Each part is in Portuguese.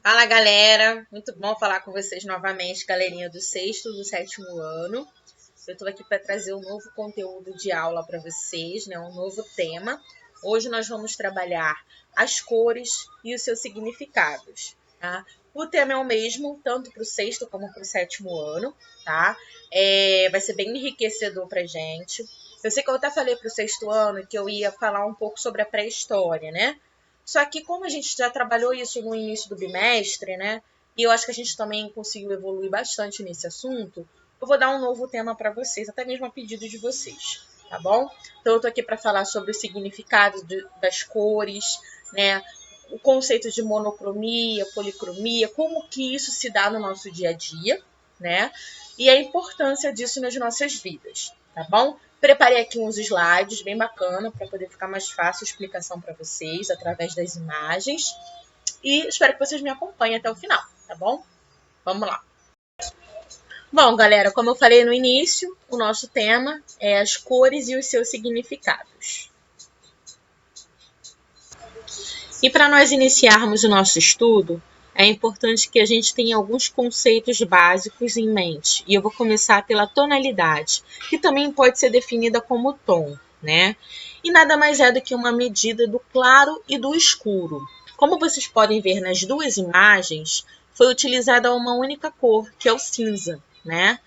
Fala, galera! Muito bom falar com vocês novamente, galerinha do sexto, do sétimo ano. Eu estou aqui para trazer um novo conteúdo de aula para vocês, né? Um novo tema. Hoje nós vamos trabalhar as cores e os seus significados, tá? O tema é o mesmo, tanto para o sexto como para o sétimo ano, tá? Vai ser bem enriquecedor para gente. Eu sei que eu até falei para o sexto ano que eu ia falar um pouco sobre a pré-história, né? Só que como a gente já trabalhou isso no início do bimestre, né? E eu acho que a gente também conseguiu evoluir bastante nesse assunto, eu vou dar um novo tema para vocês, até mesmo a pedido de vocês, tá bom? Então eu tô aqui para falar sobre o significado das cores, né? O conceito de monocromia, policromia, como que isso se dá no nosso dia a dia, né? E a importância disso nas nossas vidas, tá bom? Preparei aqui uns slides bem bacana para poder ficar mais fácil a explicação para vocês através das imagens. E espero que vocês me acompanhem até o final, tá bom? Vamos lá. Bom, galera, como eu falei no início, o nosso tema é as cores e os seus significados. E para nós iniciarmos o nosso estudo, é importante que a gente tenha alguns conceitos básicos em mente. E eu vou começar pela tonalidade, que também pode ser definida como tom, né? E nada mais é do que uma medida do claro e do escuro. Como vocês podem ver nas duas imagens, foi utilizada uma única cor, que é o cinza, né?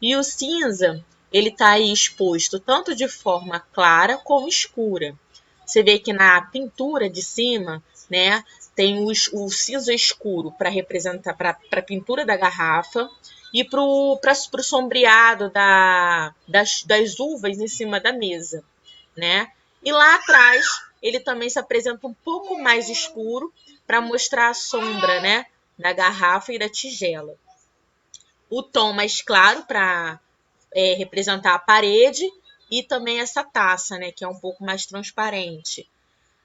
E o cinza, ele está aí exposto tanto de forma clara como escura. Você vê que na pintura de cima, né, tem o cinza escuro para representar para a pintura da garrafa e para o sombreado das uvas em cima da mesa, né? E lá atrás ele também se apresenta um pouco mais escuro para mostrar a sombra, né, da garrafa e da tigela. O tom mais claro para representar a parede e também essa taça, né, que é um pouco mais transparente.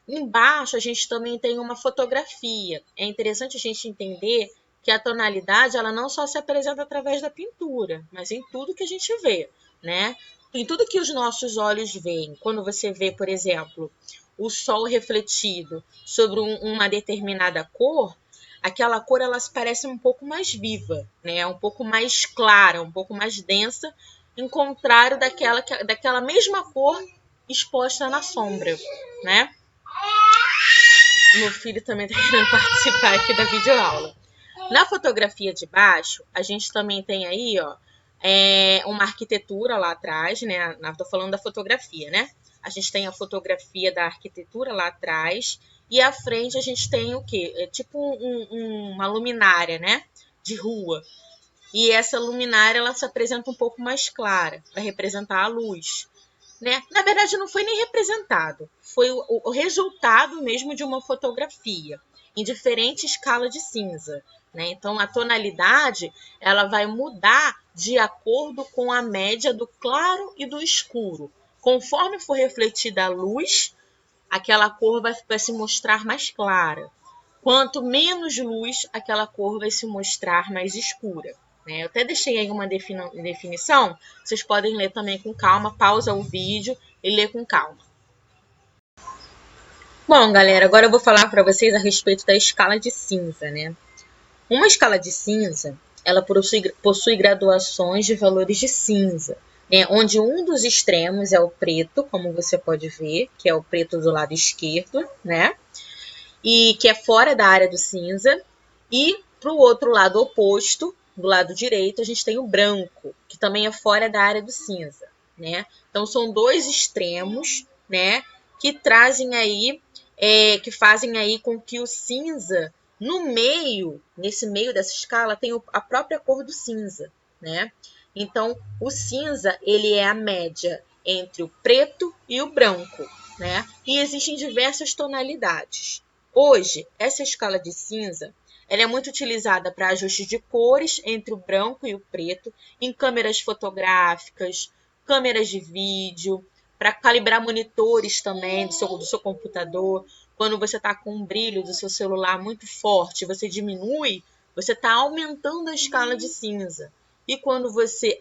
Embaixo a gente também tem uma fotografia. É interessante a gente entender que a tonalidade ela não só se apresenta através da pintura, mas em tudo que a gente vê, né? Em tudo que os nossos olhos veem. Quando você vê, por exemplo, o sol refletido sobre uma determinada cor, aquela cor ela se parece um pouco mais viva, né? Um pouco mais clara, um pouco mais densa, em contrário daquela mesma cor exposta na sombra, né? Meu filho também está querendo participar aqui da videoaula. Na fotografia de baixo, a gente também tem aí, ó, uma arquitetura lá atrás, né? Tô falando da fotografia, né? A gente tem a fotografia da arquitetura lá atrás e à frente a gente tem o quê? É tipo uma luminária, né? De rua. E essa luminária ela se apresenta um pouco mais clara para representar a luz. Né? Na verdade, não foi nem representado, foi o resultado mesmo de uma fotografia em diferente escala de cinza. Né? Então, a tonalidade ela vai mudar de acordo com a média do claro e do escuro. Conforme for refletida a luz, aquela cor vai se mostrar mais clara. Quanto menos luz, aquela cor vai se mostrar mais escura. Né? Eu até deixei aí uma definição, vocês podem ler também com calma, pausa o vídeo e ler com calma. Bom, galera, agora eu vou falar para vocês a respeito da escala de cinza, né? Uma escala de cinza, ela possui graduações de valores de cinza, né? Onde um dos extremos é o preto, como você pode ver, que é o preto do lado esquerdo, né? E que é fora da área do cinza, e para o outro lado oposto, do lado direito, a gente tem o branco, que também é fora da área do cinza, né? Então são dois extremos, né, que trazem aí, que fazem aí com que o cinza, no meio, nesse meio dessa escala, tem a própria cor do cinza, né? Então o cinza ele é a média entre o preto e o branco, né? E existem diversas tonalidades. Hoje, essa escala de cinza ela é muito utilizada para ajustes de cores entre o branco e o preto, em câmeras fotográficas, câmeras de vídeo, para calibrar monitores também do seu computador. Quando você está com um brilho do seu celular muito forte, você diminui, você está aumentando a escala de cinza. E quando você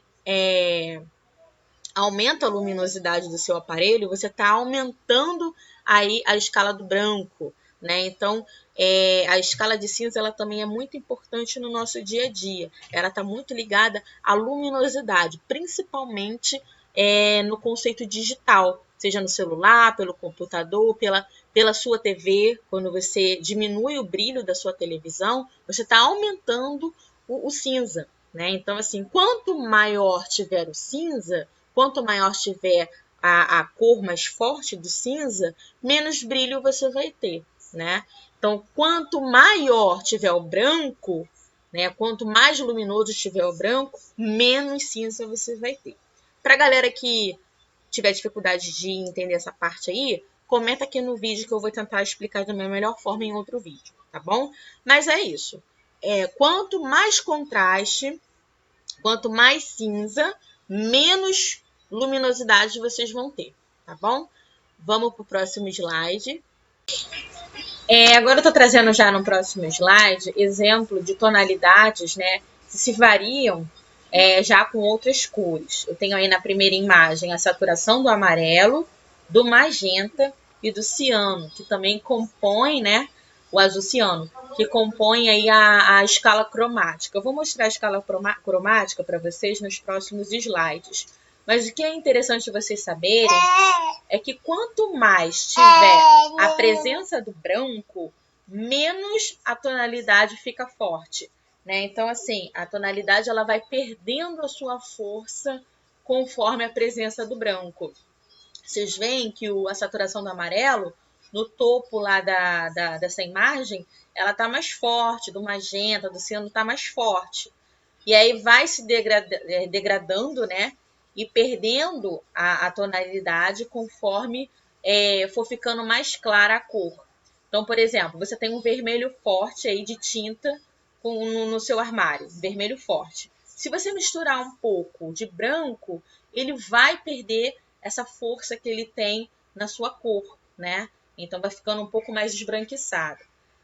aumenta a luminosidade do seu aparelho, você está aumentando aí a escala do branco, né? Então, A escala de cinza ela também é muito importante no nosso dia a dia. Ela está muito ligada à luminosidade, principalmente no conceito digital, seja no celular, pelo computador, pela sua TV. Quando você diminui o brilho da sua televisão, você está aumentando o cinza, né? Então, assim, quanto maior tiver o cinza, quanto maior tiver a cor mais forte do cinza, menos brilho você vai ter, né? Então, quanto maior tiver o branco, né, quanto mais luminoso tiver o branco, menos cinza você vai ter. Para a galera que tiver dificuldade de entender essa parte aí, comenta aqui no vídeo que eu vou tentar explicar da minha melhor forma em outro vídeo, tá bom? Mas é isso. Quanto mais contraste, quanto mais cinza, menos luminosidade vocês vão ter, tá bom? Vamos para o próximo slide. Agora eu estou trazendo já no próximo slide exemplo de tonalidades, né, que se variam já com outras cores. Eu tenho aí na primeira imagem a saturação do amarelo, do magenta e do ciano, que também compõe, né, o azul ciano, que compõe aí a escala cromática. Eu vou mostrar a escala cromática para vocês nos próximos slides. Mas o que é interessante vocês saberem é que quanto mais tiver a presença do branco, menos a tonalidade fica forte, né? Então, assim, a tonalidade ela vai perdendo a sua força conforme a presença do branco. Vocês veem que a saturação do amarelo, no topo lá dessa imagem, ela tá mais forte, do magenta, do ciano tá mais forte. E aí vai se degradando, né? E perdendo a tonalidade conforme for ficando mais clara a cor. Então, por exemplo, você tem um vermelho forte aí de tinta no seu armário, vermelho forte. Se você misturar um pouco de branco, ele vai perder essa força que ele tem na sua cor, né? Então vai ficando um pouco mais esbranquiçado.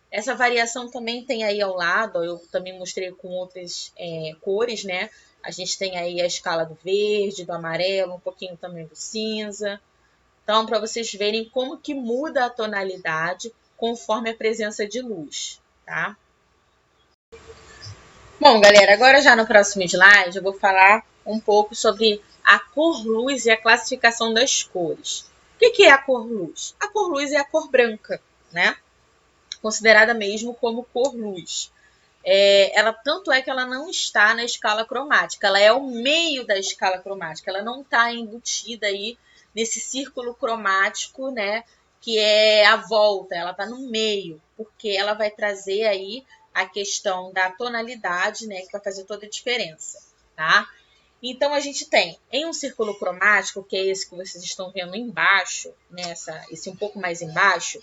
Essa variação também tem aí ao lado, eu também mostrei com outras cores, né? A gente tem aí a escala do verde, do amarelo, um pouquinho também do cinza. Então, para vocês verem como que muda a tonalidade conforme a presença de luz, tá? Bom, galera, agora já no próximo slide eu vou falar um pouco sobre a cor-luz e a classificação das cores. O que é a cor-luz? A cor-luz é a cor branca, né? Considerada mesmo como cor-luz. Ela tanto é que ela não está na escala cromática, ela é o meio da escala cromática, ela não está embutida aí nesse círculo cromático, né, que é a volta, ela está no meio, porque ela vai trazer aí a questão da tonalidade, né, que vai fazer toda a diferença, tá? Então, a gente tem em um círculo cromático, que é esse que vocês estão vendo embaixo, né, esse um pouco mais embaixo,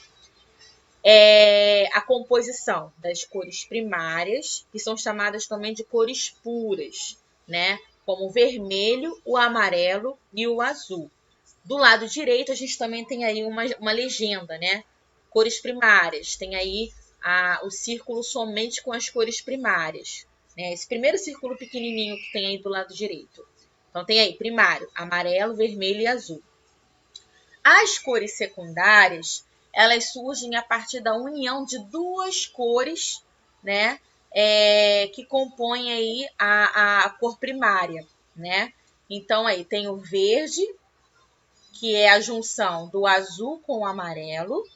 a composição das cores primárias, que são chamadas também de cores puras, né? Como o vermelho, o amarelo e o azul. Do lado direito, a gente também tem aí uma legenda, né? Cores primárias. Tem aí o círculo somente com as cores primárias, né? Esse primeiro círculo pequenininho que tem aí do lado direito. Então, tem aí primário, amarelo, vermelho e azul. As cores secundárias, elas surgem a partir da união de duas cores, né, que compõem aí a cor primária, né? Então, aí tem o verde, que é a junção do azul com o amarelo,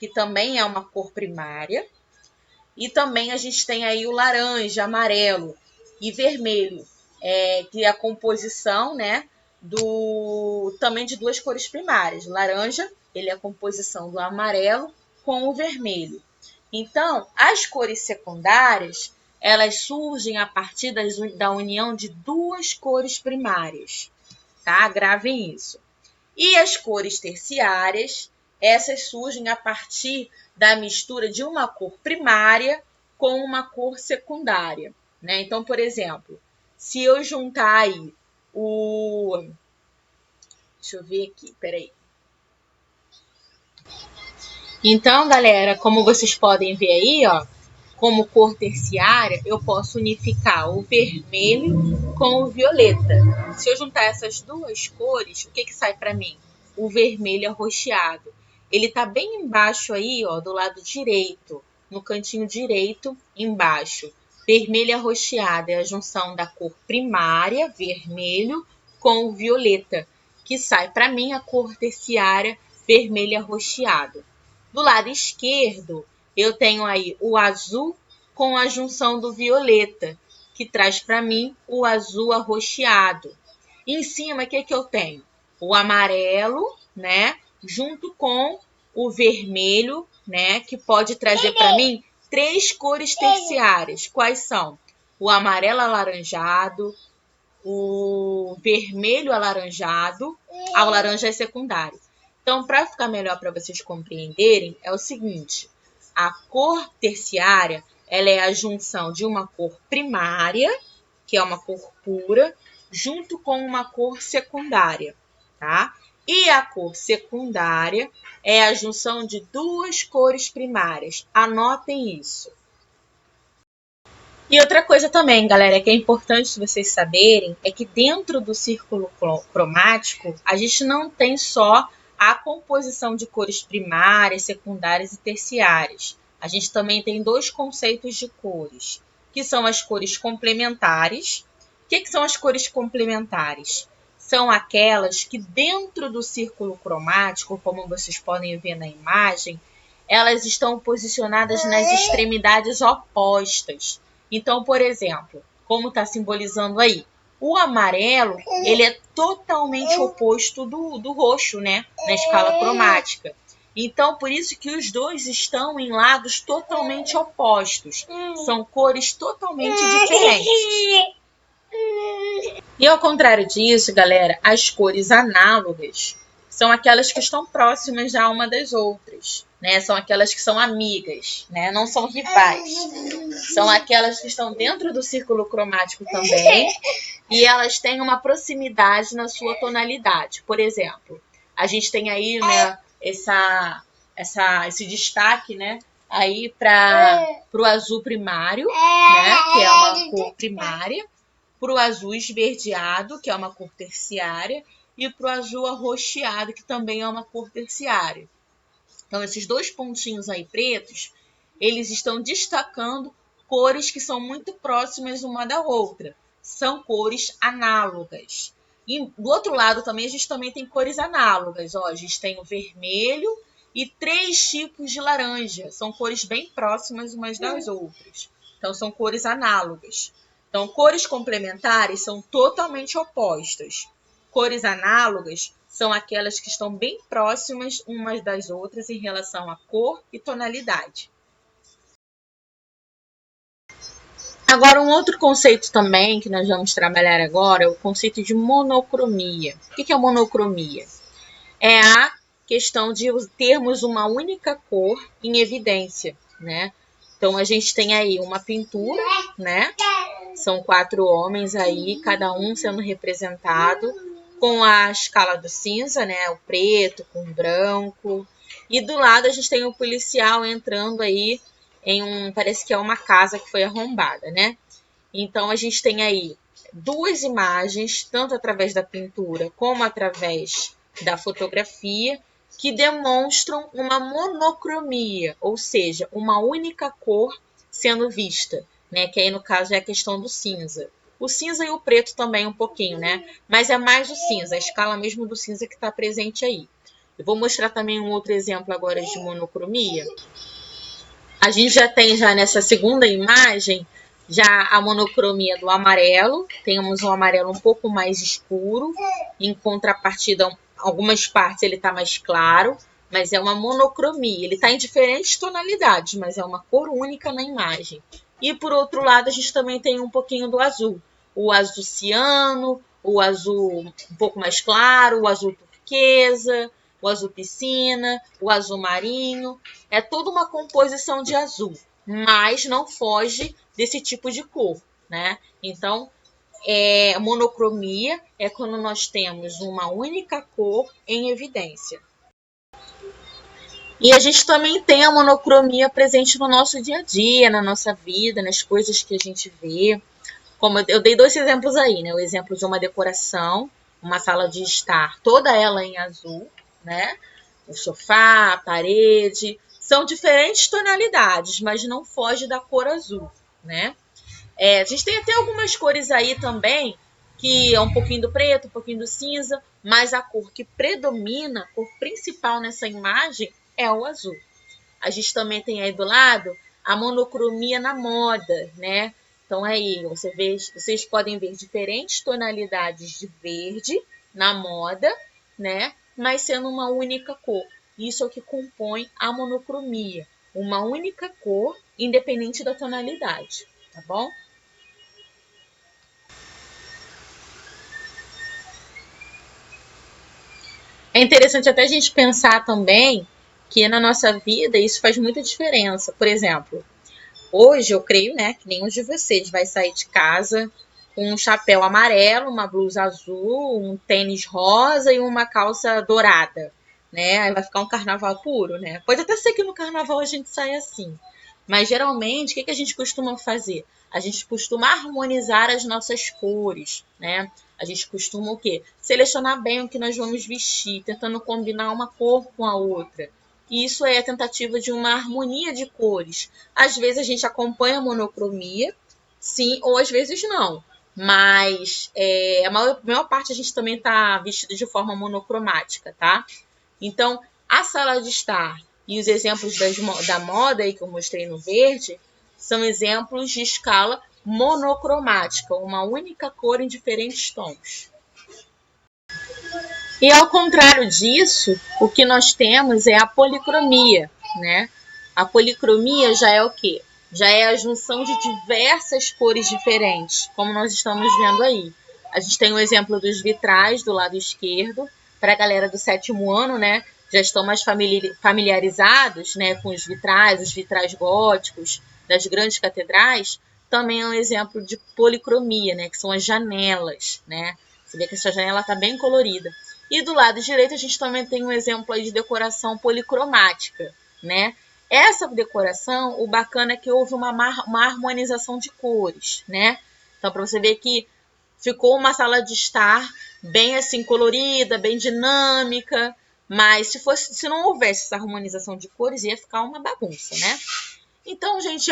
que também é uma cor primária. E também a gente tem aí o laranja, amarelo e vermelho, que é a composição, né, também de duas cores primárias. O laranja, ele é a composição do amarelo com o vermelho. Então, as cores secundárias, elas surgem a partir da união de duas cores primárias, tá? Gravem isso. E as cores terciárias, essas surgem a partir da mistura de uma cor primária com uma cor secundária, né? Então, por exemplo, se eu juntar aí Deixa eu ver aqui, peraí. Então, galera, como vocês podem ver aí, ó, como cor terciária, eu posso unificar o vermelho com o violeta. Se eu juntar essas duas cores, o que que sai para mim? O vermelho arroxeado. Ele tá bem embaixo aí, ó, do lado direito, no cantinho direito, embaixo. Vermelho arroxeado é a junção da cor primária, vermelho, com o violeta, que sai para mim a cor terciária, vermelho arroxeado. Do lado esquerdo, eu tenho aí o azul com a junção do violeta, que traz para mim o azul arroxeado. E em cima, o que eu tenho? O amarelo, né, junto com o vermelho, né, que pode trazer para mim 3 cores terciárias. Quais são? O amarelo alaranjado, o vermelho alaranjado, o laranja é secundário. Então, para ficar melhor para vocês compreenderem, é o seguinte: a cor terciária, ela é a junção de uma cor primária, que é uma cor pura, junto com uma cor secundária, tá? E a cor secundária é a junção de 2 cores primárias. Anotem isso. E outra coisa também, galera, que é importante vocês saberem, é que dentro do círculo cromático, a gente não tem só a composição de cores primárias, secundárias e terciárias. A gente também tem 2 conceitos de cores, que são as cores complementares. O que são as cores complementares? São aquelas que dentro do círculo cromático, como vocês podem ver na imagem, elas estão posicionadas nas extremidades opostas. Então, por exemplo, como está simbolizando aí, o amarelo, ele é totalmente oposto do roxo, né? Na escala cromática. Então, por isso que os dois estão em lados totalmente opostos. São cores totalmente diferentes. E ao contrário disso, galera, as cores análogas são aquelas que estão próximas já uma das outras, né? São aquelas que são amigas, né? Não são rivais. São aquelas que estão dentro do círculo cromático também e elas têm uma proximidade na sua tonalidade. Por exemplo, a gente tem aí, né, esse destaque, né, aí para o azul primário, né, que é uma cor primária, para o azul esverdeado, que é uma cor terciária, e para o azul arroxeado, que também é uma cor terciária. Então, esses 2 pontinhos aí pretos, eles estão destacando cores que são muito próximas uma da outra. São cores análogas. E do outro lado também, a gente também tem cores análogas. Ó, a gente tem o vermelho e 3 tipos de laranja. São cores bem próximas umas das outras. Então, são cores análogas. Então, cores complementares são totalmente opostas. Cores análogas são aquelas que estão bem próximas umas das outras em relação à cor e tonalidade. Agora, um outro conceito também que nós vamos trabalhar agora é o conceito de monocromia. O que é monocromia? É a questão de termos uma única cor em evidência, né? Então, a gente tem aí uma pintura, né? São 4 homens aí, cada um sendo representado com a escala do cinza, né? O preto com o branco. E do lado a gente tem o policial entrando aí em parece que é uma casa que foi arrombada, né? Então a gente tem aí 2 imagens, tanto através da pintura como através da fotografia, que demonstram uma monocromia, ou seja, uma única cor sendo vista, né? Que aí no caso é a questão do cinza. O cinza e o preto também um pouquinho, né? Mas é mais o cinza, a escala mesmo do cinza que está presente aí. Eu vou mostrar também um outro exemplo agora de monocromia. A gente já tem nessa segunda imagem já a monocromia do amarelo. Temos um amarelo um pouco mais escuro, em contrapartida, algumas partes ele está mais claro, mas é uma monocromia. Ele está em diferentes tonalidades, mas é uma cor única na imagem. E por outro lado, a gente também tem um pouquinho do azul. O azul ciano, o azul um pouco mais claro, o azul turquesa, o azul piscina, o azul marinho. É toda uma composição de azul, mas não foge desse tipo de cor, né? Então, monocromia é quando nós temos uma única cor em evidência. E a gente também tem a monocromia presente no nosso dia a dia, na nossa vida, nas coisas que a gente vê. Como eu dei 2 exemplos aí, né? O exemplo de uma decoração, uma sala de estar, toda ela em azul, né? O sofá, a parede, São diferentes tonalidades, mas não foge da cor azul, né? A gente tem até algumas cores aí também, que é um pouquinho do preto, um pouquinho do cinza, mas a cor que predomina, a cor principal nessa imagem é o azul. A gente também tem aí do lado a monocromia na moda, né? Então aí vocês podem ver diferentes tonalidades de verde na moda, né? Mas sendo uma única cor. Isso é o que compõe a monocromia, uma única cor, independente da tonalidade, tá bom? É interessante até a gente pensar também que na nossa vida isso faz muita diferença. Por exemplo, hoje eu creio, né, que nenhum de vocês vai sair de casa com um chapéu amarelo, uma blusa azul, um tênis rosa e uma calça dourada, né? Aí vai ficar um carnaval puro, né? Pode até ser que no carnaval a gente saia assim, mas geralmente o que a gente costuma fazer? A gente costuma harmonizar as nossas cores, né? A gente costuma o quê? Selecionar bem o que nós vamos vestir, tentando combinar uma cor com a outra. E isso é a tentativa de uma harmonia de cores. Às vezes a gente acompanha a monocromia, sim, ou às vezes não. Mas a maior parte a gente também está vestido de forma monocromática, tá? Então, a sala de estar e os exemplos da moda aí que eu mostrei no verde são exemplos de escala monocromática, uma única cor em diferentes tons. E ao contrário disso, o que nós temos é a policromia, né? A policromia já é o quê? Já é a junção de diversas cores diferentes, como nós estamos vendo aí. A gente tem o exemplo dos vitrais do lado esquerdo, para a galera do 7º ano, né? Já estão mais familiarizados, né, com os vitrais góticos das grandes catedrais. Também é um exemplo de policromia, né? Que são as janelas, né? Você vê que essa janela está bem colorida. E do lado direito a gente também tem um exemplo aí de decoração policromática, né? Essa decoração, o bacana é que houve uma harmonização de cores, né? Então, para você ver que ficou uma sala de estar bem assim colorida, bem dinâmica, mas se não houvesse essa harmonização de cores, ia ficar uma bagunça, né? Então, gente,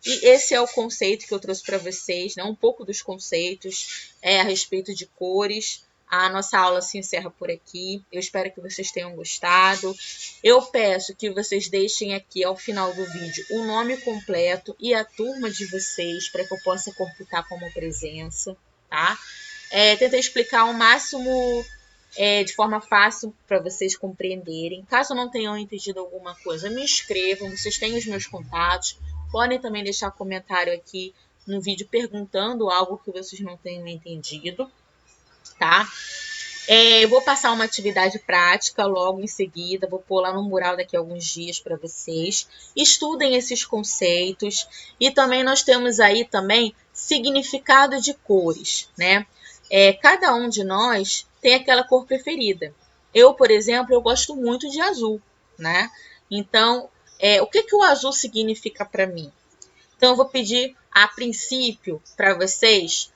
esse é o conceito que eu trouxe para vocês, né? Um pouco dos conceitos a respeito de cores. A nossa aula se encerra por aqui. Eu espero que vocês tenham gostado. Eu peço que vocês deixem aqui ao final do vídeo o nome completo e a turma de vocês para que eu possa computar como presença, tá? Tentei explicar ao máximo de forma fácil para vocês compreenderem. Caso não tenham entendido alguma coisa, me escrevam. Vocês têm os meus contatos. Podem também deixar comentário aqui no vídeo perguntando algo que vocês não tenham entendido, tá? Eu vou passar uma atividade prática logo em seguida, vou pôr lá no mural daqui a alguns dias para vocês. Estudem esses conceitos e também nós temos aí também significado de cores, né? Cada um de nós tem aquela cor preferida. Eu, por exemplo, eu gosto muito de azul, né? Então, o que o azul significa para mim? Então, eu vou pedir, a princípio, para vocês,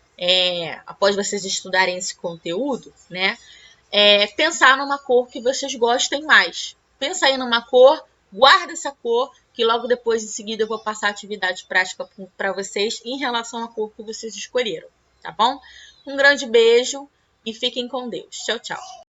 após vocês estudarem esse conteúdo, né, pensar numa cor que vocês gostem mais. Pensa aí numa cor, guarda essa cor, que logo depois, em seguida, eu vou passar a atividade prática para vocês em relação à cor que vocês escolheram, tá bom? Um grande beijo e fiquem com Deus. Tchau, tchau.